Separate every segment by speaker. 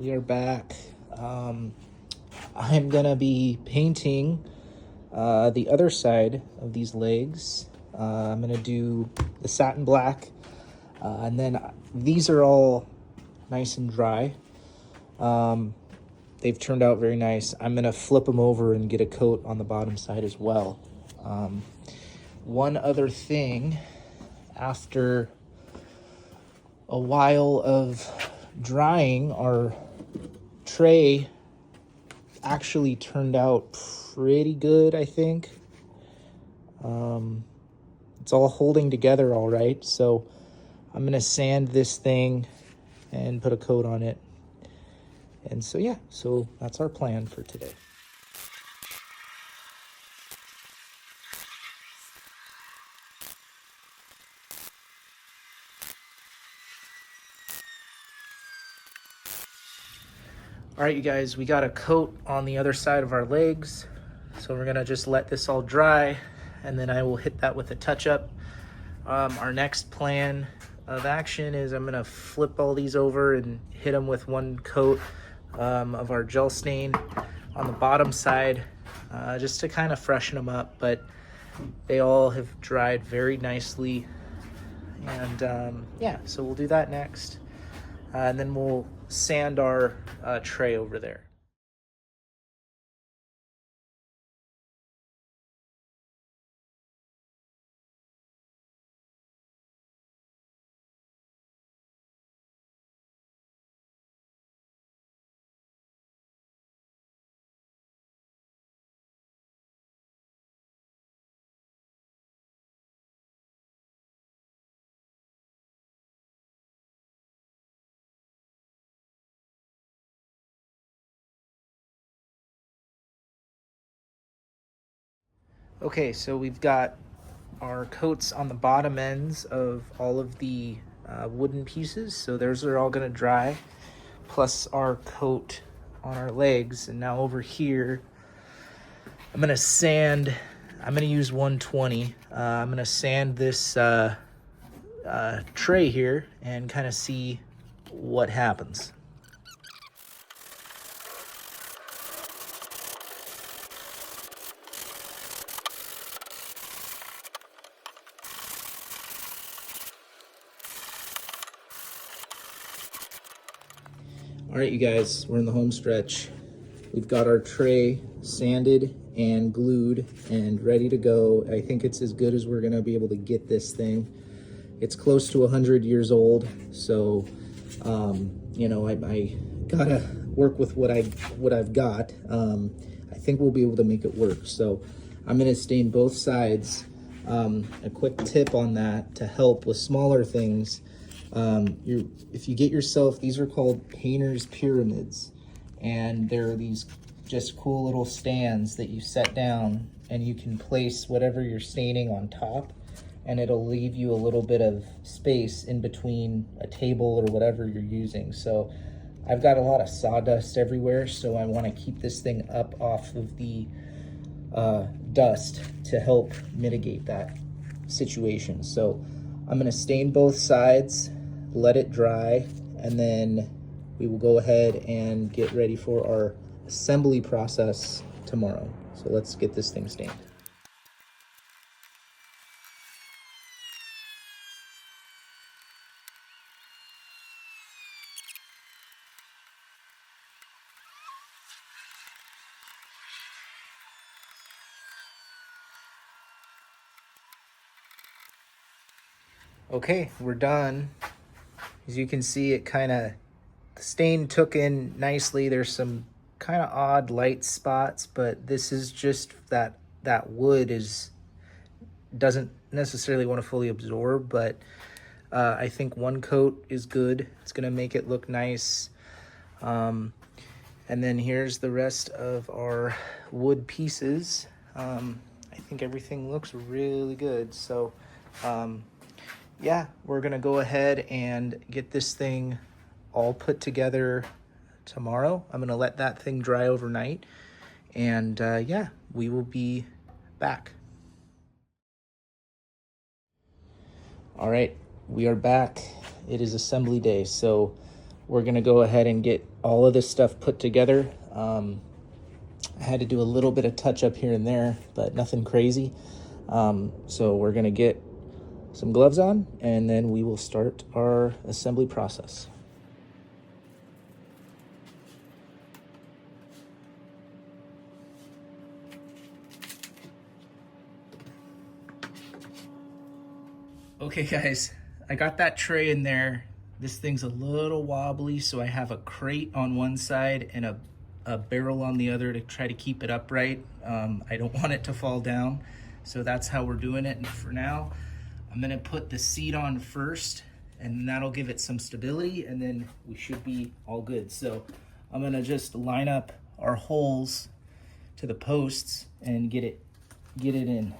Speaker 1: we are back. I'm gonna be painting the other side of these legs. I'm gonna do the satin black, and then these are all nice and dry. They've turned out very nice. I'm gonna flip them over and get a coat on the bottom side as well. One other thing, after a while of drying, our tray actually turned out pretty good, I think. It's all holding together all right, so I'm gonna sand this thing and put a coat on it. And so yeah, so that's our plan for today. All right, you guys, we got a coat on the other side of our legs. So we're gonna just let this all dry, and then I will hit that with a touch-up. Our next plan of action is I'm gonna flip all these over and hit them with one coat of our gel stain on the bottom side, just to kind of freshen them up. But they all have dried very nicely. And yeah, so we'll do that next. And then we'll sand our tray over there. Okay, so we've got our coats on the bottom ends of all of the wooden pieces. So those are all gonna dry, plus our coat on our legs. And now over here, I'm gonna sand, I'm gonna use 120. I'm gonna sand this tray here and kind of see what happens. All right, you guys, we're in the home stretch. We've got our tray sanded and glued and ready to go. I think it's as good as we're gonna be able to get this thing. It's close to 100 years old, so you know, I gotta work with what I've got. I think we'll be able to make it work. So I'm gonna stain both sides. A quick tip on that to help with smaller things. If you get yourself, these are called painter's pyramids, and they're these just cool little stands that you set down and you can place whatever you're staining on top, and it'll leave you a little bit of space in between a table or whatever you're using. So I've got a lot of sawdust everywhere, so I want to keep this thing up off of the dust to help mitigate that situation. So I'm going to stain both sides, let it dry, and then we will go ahead and get ready for our assembly process tomorrow. So let's get this thing stained. Okay, we're done. As you can see, it the stain took in nicely. There's some kind of odd light spots, but this is just that wood doesn't necessarily want to fully absorb, but I think one coat is good. It's gonna make it look nice. And then here's the rest of our wood pieces. I think everything looks really good. So yeah, we're gonna go ahead and get this thing all put together tomorrow. I'm gonna let that thing dry overnight, and yeah, we will be back. All right, we are back. It is assembly day, so we're gonna go ahead and get all of this stuff put together. I had to do a little bit of touch up here and there, but nothing crazy. So we're gonna get some gloves on, and then we will start our assembly process. Okay guys, I got that tray in there. This thing's a little wobbly, so I have a crate on one side and a barrel on the other to try to keep it upright. I don't want it to fall down, so that's how we're doing it. And for now, I'm gonna put the seat on first, and that'll give it some stability, and then we should be all good. So I'm gonna just line up our holes to the posts and get it in.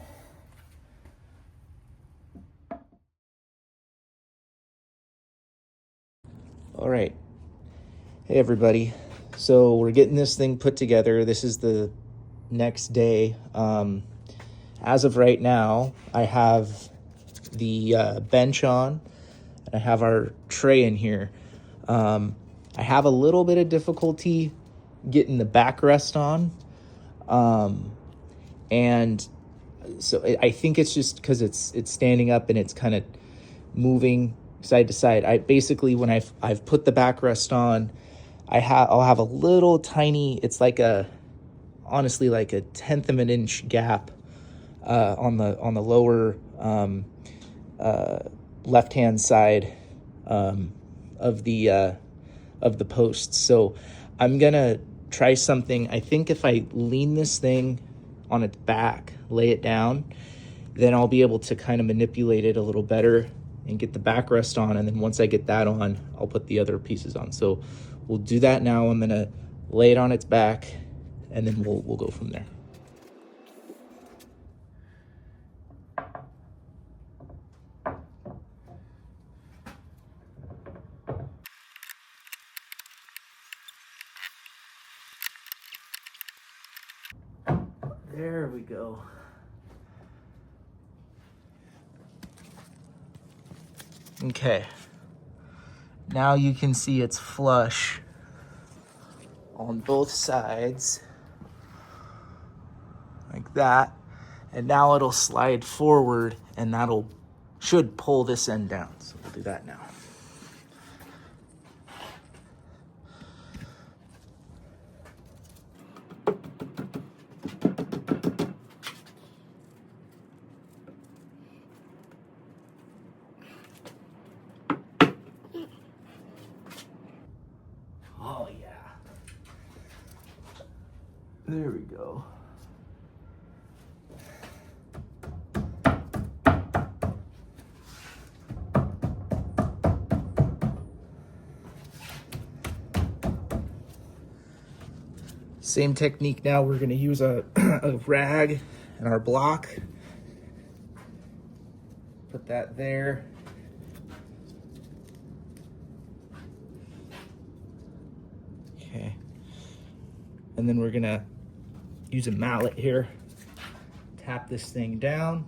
Speaker 1: All right, hey everybody. So we're getting this thing put together. This is the next day. As of right now, I have the bench on, and I have our tray in here. I have a little bit of difficulty getting the backrest on. And so I think it's just because it's standing up and it's kind of moving side to side. I basically, when I've put the backrest on, I'll have a little tiny, it's like honestly like a 1/10 of an inch gap on the lower left hand side of the post. So I'm gonna try something. I think if I lean this thing on its back, lay it down, then I'll be able to kind of manipulate it a little better and get the backrest on. And then once I get that on, I'll put the other pieces on. So we'll do that now. I'm gonna lay it on its back, and then we'll go from there. There we go. Okay. Now you can see it's flush on both sides, like that. And now it'll slide forward, and should pull this end down. So we'll do that now. Oh yeah. There we go. Same technique now. We're going to use a rag and our block. Put that there. Okay. And then we're going to use a mallet here. Tap this thing down.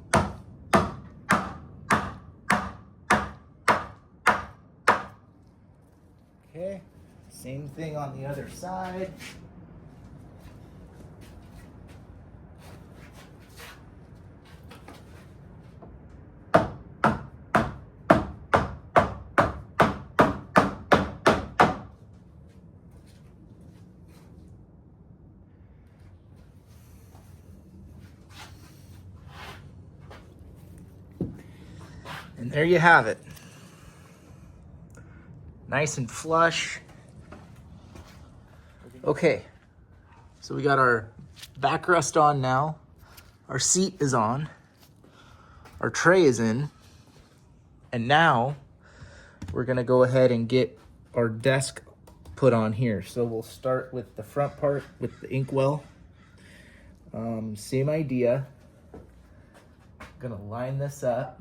Speaker 1: Okay. Same thing on the other side. And there you have it. Nice and flush. Okay, so we got our backrest on now. Our seat is on. Our tray is in. And now we're gonna go ahead and get our desk put on here. So we'll start with the front part with the inkwell. Same idea. Gonna line this up.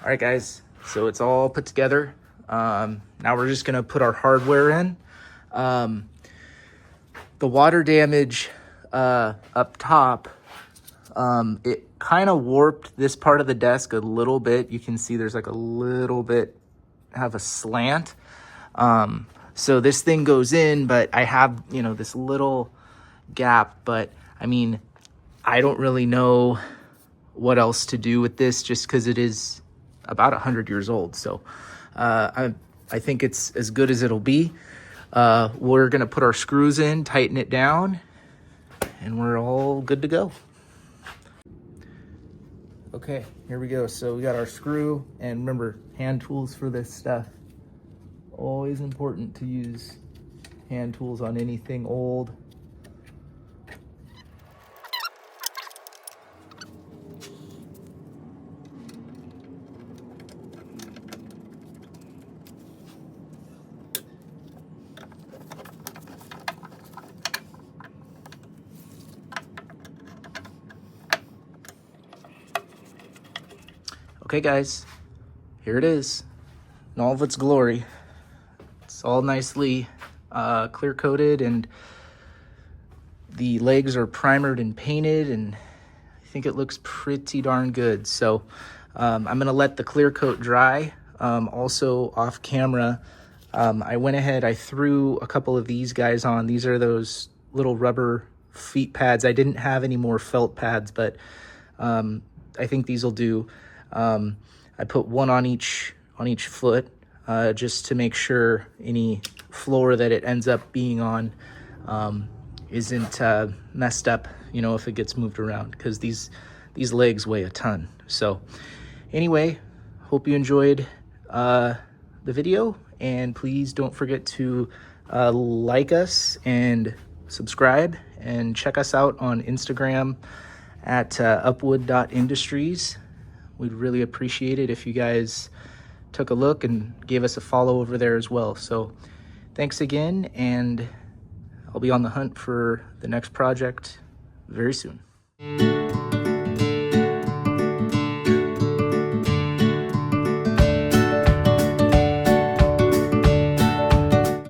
Speaker 1: All right, guys, so it's all put together. Now we're just gonna put our hardware in. The water damage up top, it kind of warped this part of the desk a little bit. You can see there's like a little bit have a slant. So this thing goes in, but I have, you know, this little gap, but I mean, I don't really know what else to do with this just because it is about 100 years old. So I think it's as good as it'll be. We're gonna put our screws in, tighten it down, and we're all good to go. Okay, here we go. So we got our screw, and remember, hand tools for this stuff. Always important to use hand tools on anything old. Okay guys, here it is in all of its glory. It's all nicely clear coated, and the legs are primered and painted, and I think it looks pretty darn good. So I'm gonna let the clear coat dry. Also off camera, I went ahead, I threw a couple of these guys on. These are those little rubber feet pads. I didn't have any more felt pads, but I think these will do. I put one on each foot, just to make sure any floor that it ends up being on isn't messed up, you know, if it gets moved around, because these legs weigh a ton. So anyway, hope you enjoyed the video, and please don't forget to like us and subscribe, and check us out on Instagram at upwood.industries. We'd really appreciate it if you guys took a look and gave us a follow over there as well. So thanks again, and I'll be on the hunt for the next project very soon.